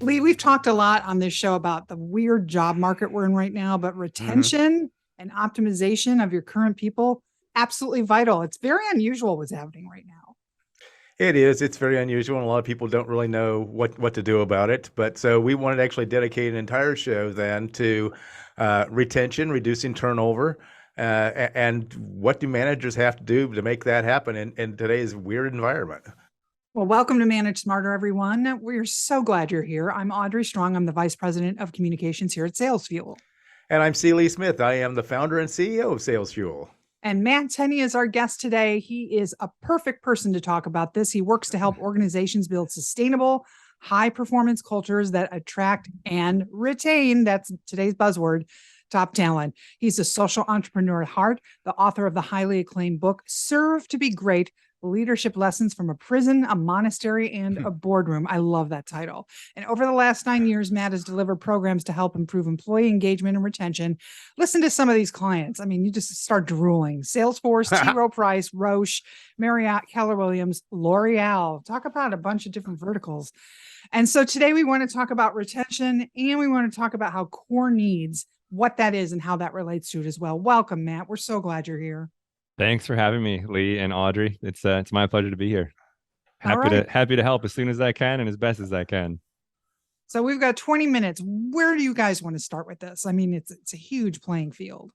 Lee, we've talked a lot on this show about the weird job market we're in right now, but hmm retention and optimization of your current people, absolutely vital. It's very unusual what's happening right now. It is. It's very unusual, and a lot of people don't really know what to do about it. But so we wanted to actually dedicate an entire show then to retention, reducing turnover, and what do managers have to do to make that happen in today's weird environment. Well, welcome to Manage Smarter, everyone. We're so glad you're here. I'm Audrey Strong. I'm the Vice President of Communications here at Sales Fuel. And I'm C. Lee Smith. I am the founder and CEO of Sales Fuel. And Matt Tenney is our guest today. He is a perfect person to talk about this. He works to help organizations build sustainable, high performance cultures that attract and retain, that's today's buzzword, top talent. He's a social entrepreneur at heart, the author of the highly acclaimed book, Serve to Be Great: Leadership Lessons from a Prison, a Monastery, and a Boardroom. I love that title. And over the last 9 years, Matt has delivered programs to help improve employee engagement and retention. Listen to some of these clients. I mean, you just start drooling. Salesforce, T. Rowe Price, Roche, Marriott, Keller Williams, L'Oreal. Talk about a bunch of different verticals. And so today we want to talk about retention, and we want to talk about how core needs, what that is and how that relates to it as well. Welcome, Matt. We're so glad you're here. Thanks for having me, Lee and Audrey. It's my pleasure to be here. All right. Happy to help as soon as I can and as best as I can. So we've got 20 minutes. Where do you guys want to start with this? I mean, it's a huge playing field.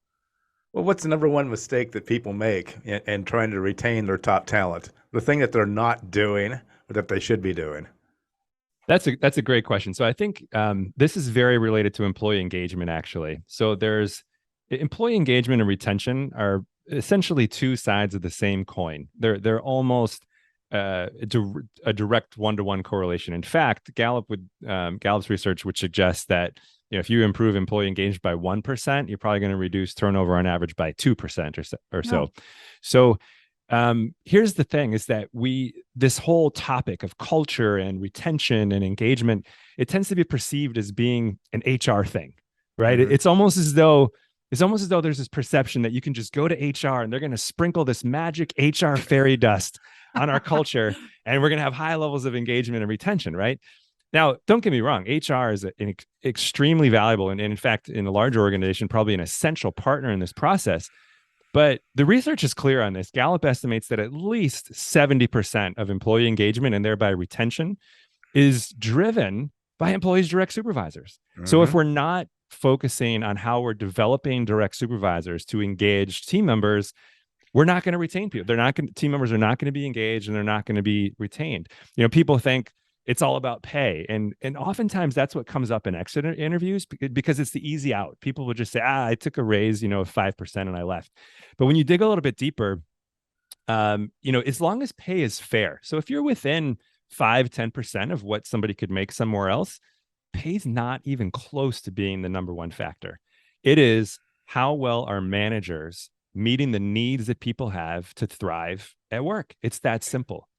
Well, what's the number one mistake that people make in trying to retain their top talent? The thing that they're not doing, but that they should be doing. That's a great question. So I think this is very related to employee engagement, actually. So there's employee engagement and retention are essentially two sides of the same coin. They're almost a direct one-to-one correlation. In fact, Gallup's research would suggest that if you improve employee engagement by 1%, you're probably going to reduce turnover on average by 2% or so. So here's the thing: is that this whole topic of culture and retention and engagement, it tends to be perceived as being an HR thing, right? Mm-hmm. It's almost as though there's this perception that you can just go to HR and they're going to sprinkle this magic HR fairy dust on our culture, and we're going to have high levels of engagement and retention, right? Now, don't get me wrong, HR is an extremely valuable and in fact, in a larger organization, probably an essential partner in this process. But the research is clear on this. Gallup estimates that at least 70% of employee engagement and thereby retention is driven by employees' direct supervisors. Mm-hmm. So if we're not focusing on how we're developing direct supervisors to engage team members, we're not going to retain people. Team members are not going to be engaged, and they're not going to be retained. People think it's all about pay, and oftentimes that's what comes up in exit interviews because it's the easy out. People will just say, I took a raise, of 5% and I left. But when you dig a little bit deeper, as long as pay is fair. So if you're within 5-10% of what somebody could make somewhere else, pay's not even close to being the number one factor. It is how well are managers meeting the needs that people have to thrive at work. It's that simple.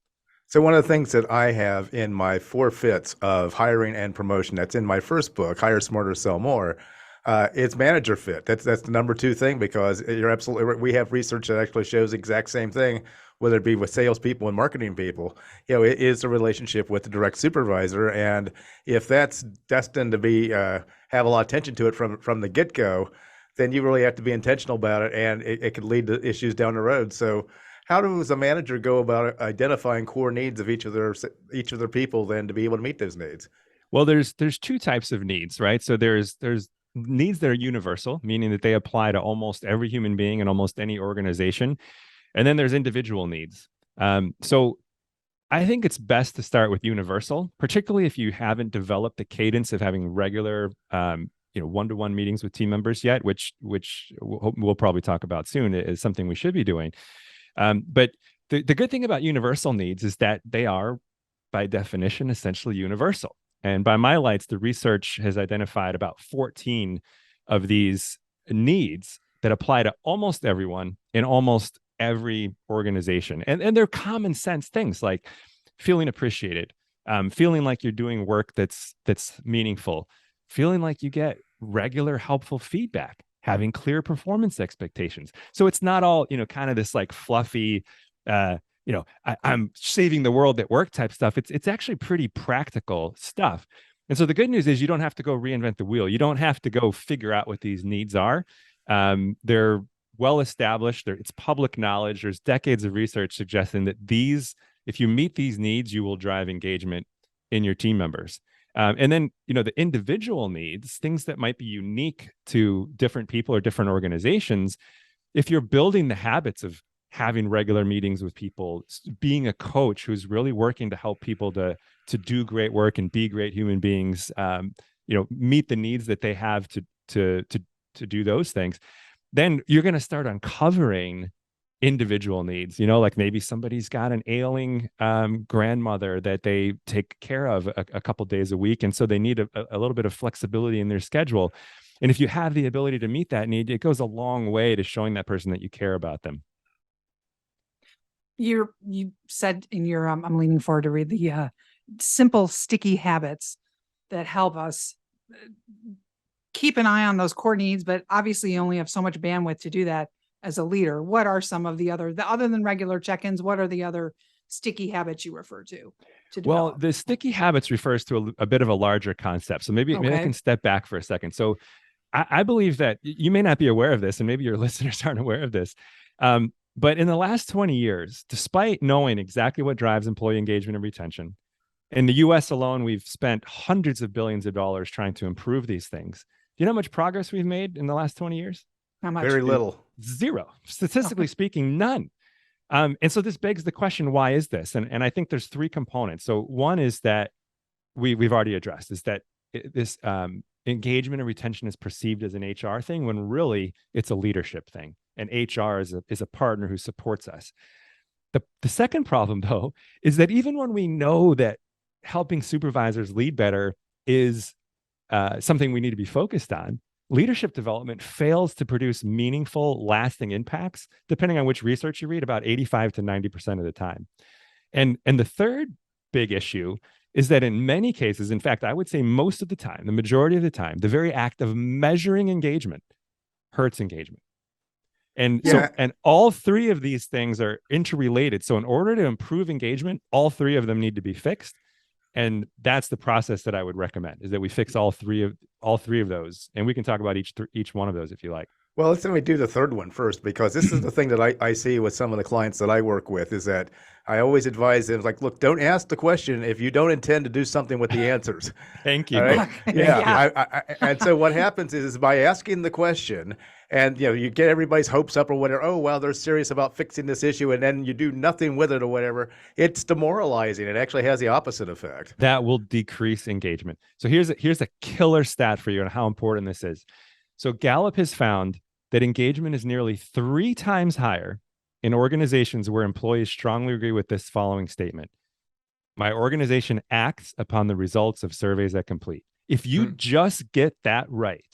So one of the things that I have in my 4 fits of hiring and promotion, that's in my first book, Hire Smarter, Sell More, it's manager fit. That's the number 2 thing, because you're absolutely right. We have research that actually shows the exact same thing, whether it be with salespeople and marketing people. It is a relationship with the direct supervisor, and if that's destined to be have a lot of attention to it from the get-go, then you really have to be intentional about it, and it could lead to issues down the road. So how does a manager go about identifying core needs of each of their people then to be able to meet those needs? Well, there's 2 types of needs, right? So there's needs that are universal, meaning that they apply to almost every human being in almost any organization. And then there's individual needs. So I think it's best to start with universal, particularly if you haven't developed the cadence of having regular, one-to-one meetings with team members yet, which we'll probably talk about soon, is something we should be doing. But the good thing about universal needs is that they are, by definition, essentially universal. And by my lights, the research has identified about 14 of these needs that apply to almost everyone in almost every organization. And they're common sense things like feeling appreciated, feeling like you're doing work that's meaningful, feeling like you get regular helpful feedback, having clear performance expectations. So it's not all, kind of this like fluffy, I'm saving the world at work type stuff. It's actually pretty practical stuff. And so the good news is you don't have to go reinvent the wheel. You don't have to go figure out what these needs are. They're well established. It's public knowledge. There's decades of research suggesting that if you meet these needs, you will drive engagement in your team members. And then, the individual needs, things that might be unique to different people or different organizations, if you're building the habits of having regular meetings with people, being a coach who's really working to help people to do great work and be great human beings, meet the needs that they have to do those things, then you're going to start uncovering individual needs. Like maybe somebody's got an ailing grandmother that they take care of a couple days a week, and so they need a little bit of flexibility in their schedule. And if you have the ability to meet that need, it goes a long way to showing that person that you care about them. You said in your, I'm leaning forward to read the simple, sticky habits that help us keep an eye on those core needs, but obviously you only have so much bandwidth to do that as a leader. What are some of other than regular check-ins, what are the other sticky habits you refer to develop? Well, the sticky habits refers to a bit of a larger concept. So maybe I can step back for a second. So I believe that you may not be aware of this, and maybe your listeners aren't aware of this. But in the last 20 years, despite knowing exactly what drives employee engagement and retention, in the US alone, we've spent hundreds of billions of dollars trying to improve these things. Do you know how much progress we've made in the last 20 years? How much? Very little. Zero. Statistically speaking, none. And so this begs the question, why is this? And I think there's three components. So one is that we've already addressed, is that this engagement and retention is perceived as an HR thing when really it's a leadership thing. And HR is a partner who supports us. The second problem, though, is that even when we know that helping supervisors lead better is something we need to be focused on, leadership development fails to produce meaningful, lasting impacts, depending on which research you read, about 85 to 90% of the time. And the third big issue is that in many cases, in fact, I would say most of the time, the majority of the time, the very act of measuring engagement hurts engagement. And and all three of these things are interrelated. So in order to improve engagement, all three of them need to be fixed. And that's the process that I would recommend, is that we fix all three of those. And we can talk about each one of those if you like. Well, let's do the third one first, because this is the thing that I see with some of the clients that I work with, is that I always advise them, like, look, don't ask the question if you don't intend to do something with the answers. Thank you. Right? And so what happens is by asking the question, and you get everybody's hopes up or whatever. Oh, well, they're serious about fixing this issue, and then you do nothing with it or whatever. It's demoralizing. It actually has the opposite effect. That will decrease engagement. So here's a killer stat for you on how important this is. So Gallup has found that engagement is nearly 3 times higher in organizations where employees strongly agree with this following statement: my organization acts upon the results of surveys that complete. If you just get that right,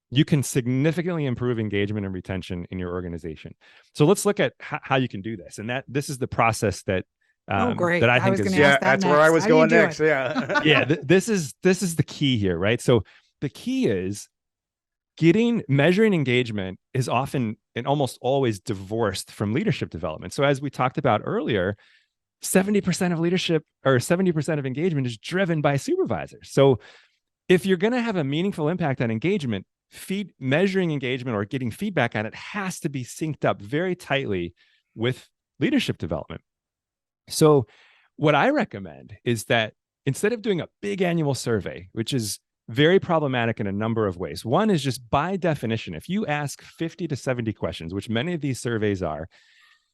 you can significantly improve engagement and retention in your organization. So let's look at how you can do this. And this is the process that that I think is that's where I was going next. Yeah, this is the key here, right? So the key is measuring engagement is often and almost always divorced from leadership development. So as we talked about earlier, 70% of leadership or 70% of engagement is driven by supervisors. So if you're going to have a meaningful impact on engagement, measuring engagement or getting feedback on it has to be synced up very tightly with leadership development. So what I recommend is that instead of doing a big annual survey, which is very problematic in a number of ways. One is just by definition, if you ask 50 to 70 questions, which many of these surveys are,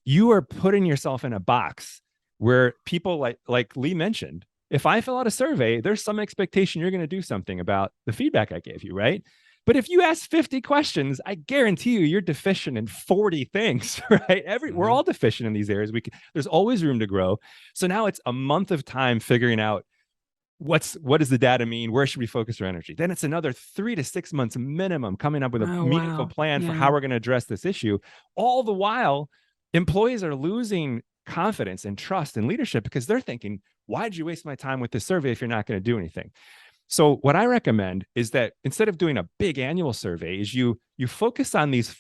you are putting yourself in a box where people like Lee mentioned, if I fill out a survey, there's some expectation you're going to do something about the feedback I gave you, right? But if you ask 50 questions, I guarantee you're deficient in 40 things, right? We're all deficient in these areas. There's always room to grow. So now it's a month of time figuring out what does the data mean? Where should we focus our energy? Then it's another 3 to 6 months minimum coming up with a meaningful plan for how we're going to address this issue. All the while, employees are losing confidence and trust in leadership because they're thinking, why did you waste my time with this survey if you're not going to do anything? So what I recommend is that instead of doing a big annual survey, is you focus on these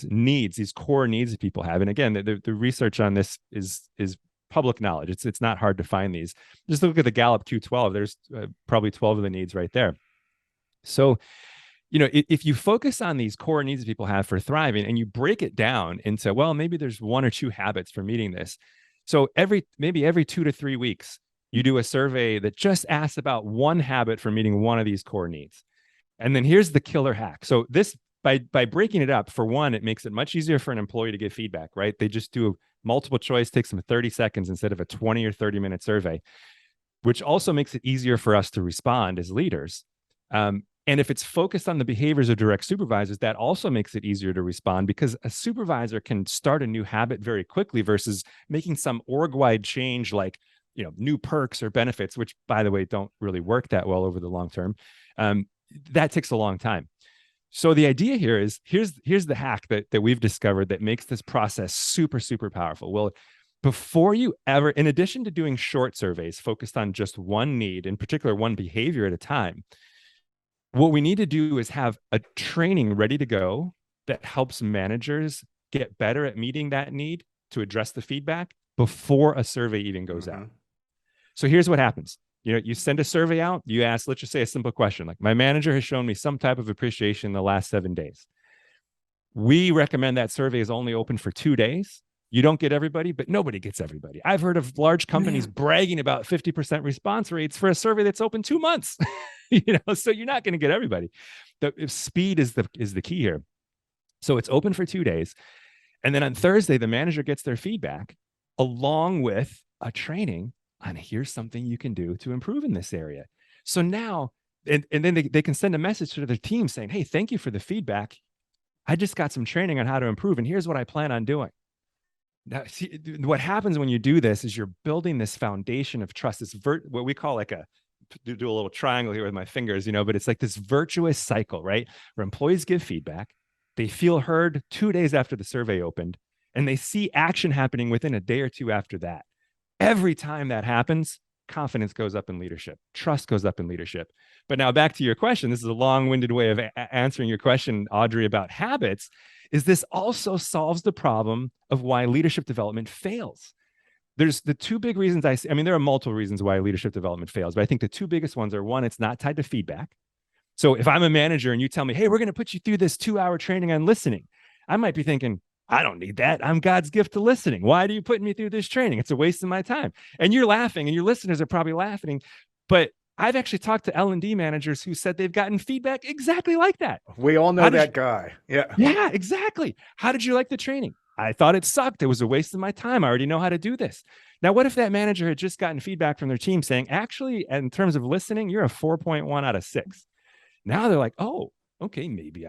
needs, these core needs that people have. And again, the research on this is public knowledge. It's not hard to find these. Just look at the Gallup Q12. There's probably 12 of the needs right there. So, if you focus on these core needs that people have for thriving and you break it down into, well, maybe there's 1 or 2 habits for meeting this. So maybe every 2 to 3 weeks, you do a survey that just asks about 1 habit for meeting one of these core needs. And then here's the killer hack. So this, by breaking it up, for one, it makes it much easier for an employee to give feedback, right? They just do a multiple choice, takes them 30 seconds instead of a 20 or 30-minute survey, which also makes it easier for us to respond as leaders. And if it's focused on the behaviors of direct supervisors, that also makes it easier to respond, because a supervisor can start a new habit very quickly versus making some org-wide change like, new perks or benefits, which, by the way, don't really work that well over the long term. That takes a long time. So the idea here is, here's the hack that we've discovered that makes this process super, super powerful. Well, before you ever, in addition to doing short surveys focused on just one need, in particular one behavior at a time, what we need to do is have a training ready to go that helps managers get better at meeting that need to address the feedback before a survey even goes out. So here's what happens. You send a survey out, you ask, let's just say a simple question, like, my manager has shown me some type of appreciation in the last 7 days. We recommend that survey is only open for 2 days. You don't get everybody, but nobody gets everybody. I've heard of large companies bragging about 50% response rates for a survey that's open 2 months. So you're not going to get everybody. The speed is the key here. So it's open for 2 days. And then on Thursday, the manager gets their feedback along with a training on, here's something you can do to improve in this area. So now, and then they can send a message to their team saying, hey, thank you for the feedback. I just got some training on how to improve, and here's what I plan on doing. Now, see, what happens when you do this is you're building this foundation of trust, what we call like do a little triangle here with my fingers, but it's like this virtuous cycle, right? Where employees give feedback, they feel heard 2 days after the survey opened, and they see action happening within a day or two after that. Every time that happens, confidence goes up in leadership, trust goes up in leadership. But now back to your question, this is a long-winded way of answering your question, Audrey, about habits, is this also solves the problem of why leadership development fails. There's the 2 big reasons I see. I mean, there are multiple reasons why leadership development fails, but I think the 2 biggest ones are, one, it's not tied to feedback. So if I'm a manager and you tell me, hey, we're going to put you through this 2-hour training on listening, I might be thinking, I don't need that. I'm God's gift to listening. Why are you putting me through this training? It's a waste of my time. And you're laughing, and your listeners are probably laughing. But I've actually talked to L&D managers who said they've gotten feedback exactly like that. We all know that guy. Yeah. Yeah, exactly. How did you like the training? I thought it sucked. It was a waste of my time. I already know how to do this. Now, what if that manager had just gotten feedback from their team saying, actually, in terms of listening, you're a 4.1 out of 6. Now they're like, oh, okay, maybe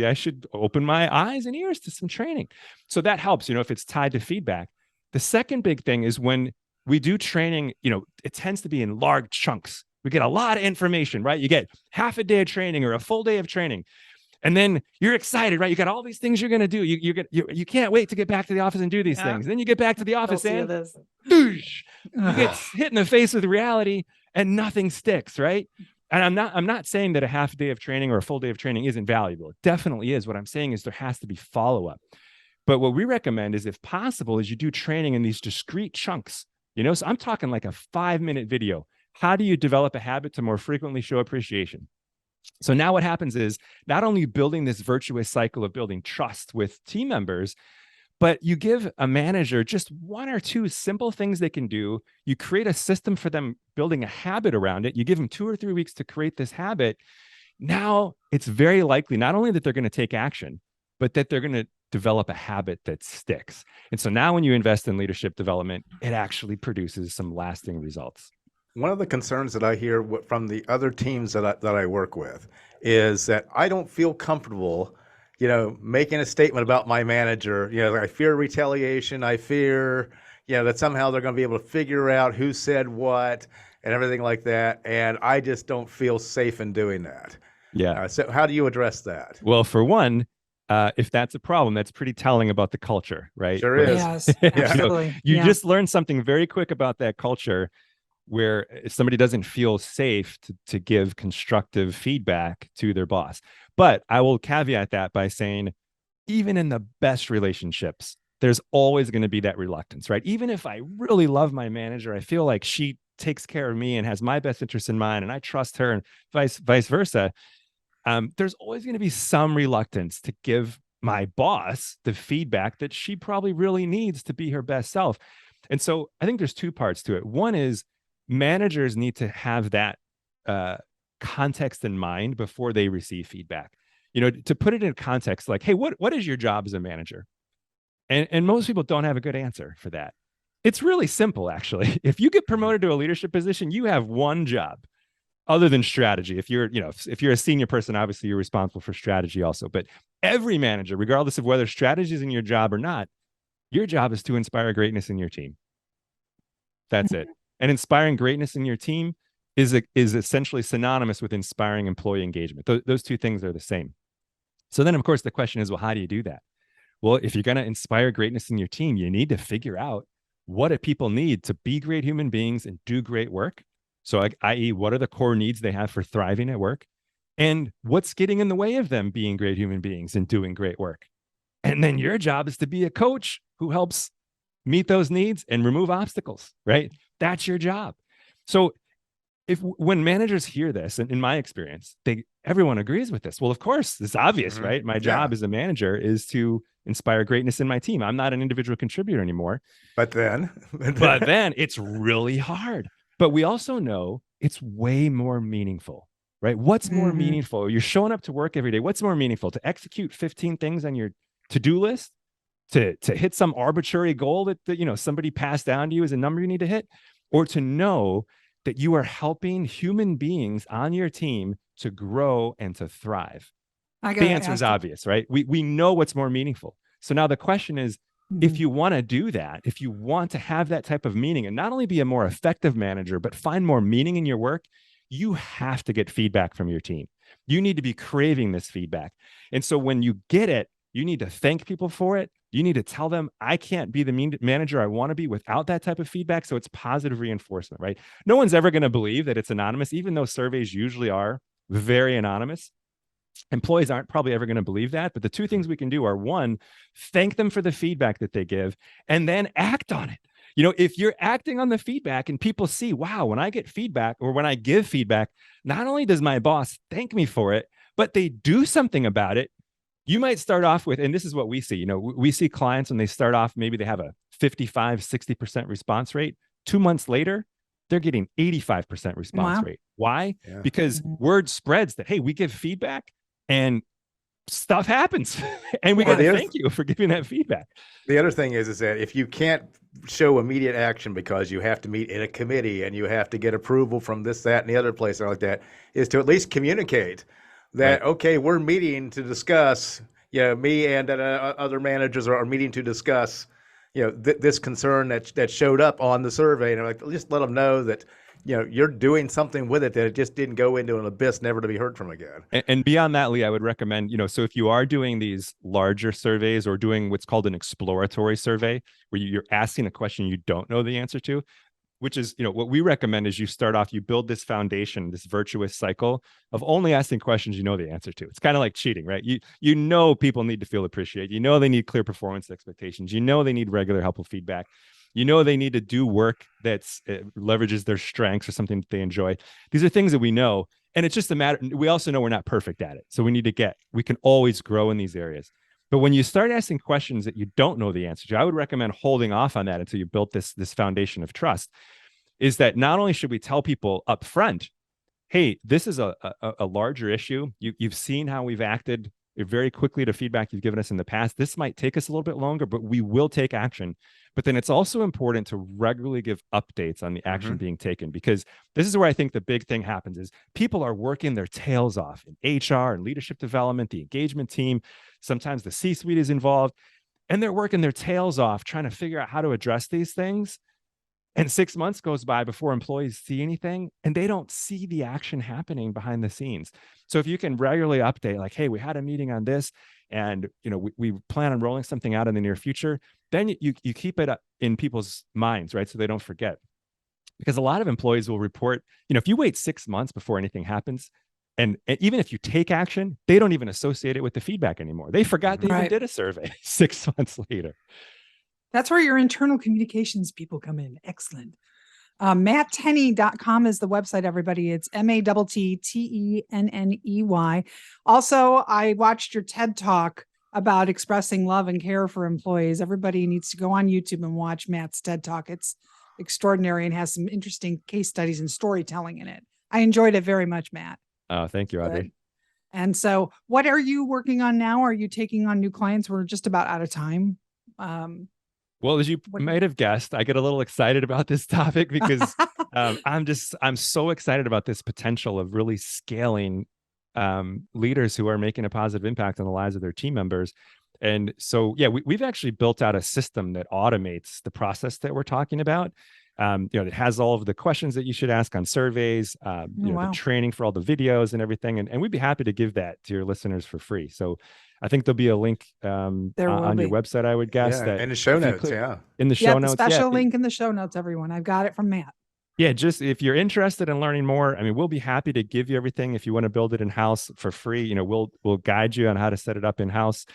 I should open my eyes and ears to some training. So that helps, if it's tied to feedback. The second big thing is when we do training, it tends to be in large chunks. We get a lot of information, right? You get half a day of training or a full day of training. And then you're excited, right? You got all these things you're going to do. You can't wait to get back to the office and do these things. Then you get back to the office and you get hit in the face with reality and nothing sticks, right? And I'm not saying that a half a day of training or a full day of training isn't valuable. It definitely is. What I'm saying is there has to be follow-up. But what we recommend is, if possible, is you do training in these discrete chunks. So I'm talking like a 5-minute video. How do you develop a habit to more frequently show appreciation? So now what happens is, not only building this virtuous cycle of building trust with team members, but you give a manager just 1 or 2 simple things they can do. You create a system for them, building a habit around it. You give them 2 or 3 weeks to create this habit. Now it's very likely not only that they're going to take action, but that they're going to develop a habit that sticks. And so now when you invest in leadership development, it actually produces some lasting results. One of the concerns that I hear from the other teams that I work with is that I don't feel comfortable, making a statement about my manager. I fear retaliation. I fear, that somehow they're going to be able to figure out who said what and everything like that. And I just don't feel safe in doing that. Yeah. So how do you address that? Well, for one, if that's a problem, that's pretty telling about the culture, right? Sure is. Yes, absolutely. You just learned something very quick about that culture, where if somebody doesn't feel safe to give constructive feedback to their boss. But I will caveat that by saying, even in the best relationships, there's always going to be that reluctance, right? Even if I really love my manager, I feel like she takes care of me and has my best interest in mind, and I trust her, and vice versa. There's always going to be some reluctance to give my boss the feedback that she probably really needs to be her best self. And so I think there's two parts to it. One is managers need to have that context in mind before they receive feedback. To put it in context, like, hey, what is your job as a manager? And most people don't have a good answer for that. It's really simple, actually. If you get promoted to a leadership position, you have one job other than strategy. If you're a senior person, obviously you're responsible for strategy also. But every manager, regardless of whether strategy is in your job or not, your job is to inspire greatness in your team. That's it. And inspiring greatness in your team is essentially synonymous with inspiring employee engagement. Those two things are the same. So then, of course, the question is, well, how do you do that? Well, if you're going to inspire greatness in your team, you need to figure out what do people need to be great human beings and do great work. So, i.e., what are the core needs they have for thriving at work? And what's getting in the way of them being great human beings and doing great work? And then your job is to be a coach who helps meet those needs and remove obstacles, right? That's your job. So when managers hear this, and in my experience, everyone agrees with this. Well, of course, it's obvious, right? My job as a manager is to inspire greatness in my team. I'm not an individual contributor anymore. But then it's really hard. But we also know it's way more meaningful, right? What's more meaningful? You're showing up to work every day. What's more meaningful? To execute 15 things on your to-do list? To hit some arbitrary goal that somebody passed down to you as a number you need to hit? Or to know that you are helping human beings on your team to grow and to thrive? The answer is obvious, right? We know what's more meaningful. So now the question is, if you want to do that, if you want to have that type of meaning and not only be a more effective manager, but find more meaning in your work, you have to get feedback from your team. You need to be craving this feedback. And so when you get it, you need to thank people for it. You need to tell them, I can't be the manager I want to be without that type of feedback. So it's positive reinforcement, right? No one's ever going to believe that it's anonymous, even though surveys usually are very anonymous. Employees aren't probably ever going to believe that. But the two things we can do are, one, thank them for the feedback that they give, and then act on it. If you're acting on the feedback and people see, wow, when I get feedback or when I give feedback, not only does my boss thank me for it, but they do something about it. You might start off with, and this is what we see, we see clients when they start off, maybe they have a 55, 60% response rate. 2 months later, they're getting 85% response rate. Why? Yeah. Because word spreads that, hey, we give feedback and stuff happens. And we got to thank you for giving that feedback. The other thing is that if you can't show immediate action because you have to meet in a committee and you have to get approval from this, that, and the other place or like that, is to at least communicate that, okay, we're meeting to discuss, me and other managers are meeting to discuss, this concern that showed up on the survey. And just let them know that, you're doing something with it, that it just didn't go into an abyss, never to be heard from again. And beyond that, Lee, I would recommend, so if you are doing these larger surveys or doing what's called an exploratory survey, where you're asking a question you don't know the answer to, which is, what we recommend is you start off, you build this foundation, this virtuous cycle of only asking questions you know the answer to. It's kind of like cheating, right? You know people need to feel appreciated. They need clear performance expectations. They need regular helpful feedback. They need to do work that's leverages their strengths or something that they enjoy. These are things that we know. And it's just a matter, we also know we're not perfect at it. So we can always grow in these areas. But when you start asking questions that you don't know the answer to, I would recommend holding off on that until you built this foundation of trust. Is that not only should we tell people up front, hey, this is a larger issue. You've seen how we've acted very quickly to feedback you've given us in the past. This might take us a little bit longer, but we will take action. But then it's also important to regularly give updates on the action being taken, because this is where I think the big thing happens is people are working their tails off in HR and leadership development, the engagement team. Sometimes the C-suite is involved, and they're working their tails off trying to figure out how to address these things. And 6 months goes by before employees see anything, and they don't see the action happening behind the scenes. So if you can regularly update, like, hey, we had a meeting on this, and we plan on rolling something out in the near future, then you keep it in people's minds, right? So they don't forget. Because a lot of employees will report, if you wait 6 months before anything happens, and even if you take action, they don't even associate it with the feedback anymore. They forgot they even did a survey 6 months later. That's where your internal communications people come in. Excellent. MattTenney.com is the website, everybody. It's MattTenney. Also, I watched your TED Talk about expressing love and care for employees. Everybody needs to go on YouTube and watch Matt's TED Talk. It's extraordinary and has some interesting case studies and storytelling in it. I enjoyed it very much, Matt. Oh, thank you, Audrey. Good. And so what are you working on now? Are you taking on new clients? We're just about out of time. Well, as you might have guessed, I get a little excited about this topic because I'm so excited about this potential of really scaling leaders who are making a positive impact on the lives of their team members. And so, yeah, we've actually built out a system that automates the process that we're talking about. It has all of the questions that you should ask on surveys, the training for all the videos and everything. And we'd be happy to give that to your listeners for free. So I think there'll be a link on your website, I would guess. That in the show notes, in the show notes. Special link in the show notes, everyone. I've got it from Matt. Yeah, just if you're interested in learning more, I mean, we'll be happy to give you everything. If you want to build it in-house for free, we'll guide you on how to set it up in-house.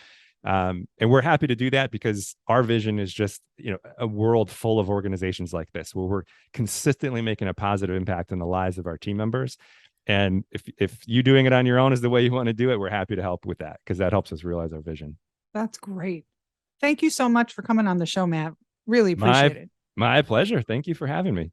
And we're happy to do that because our vision is just, a world full of organizations like this, where we're consistently making a positive impact on the lives of our team members. And if you doing it on your own is the way you want to do it, we're happy to help with that because that helps us realize our vision. That's great. Thank you so much for coming on the show, Matt. Really appreciate it. My pleasure. Thank you for having me.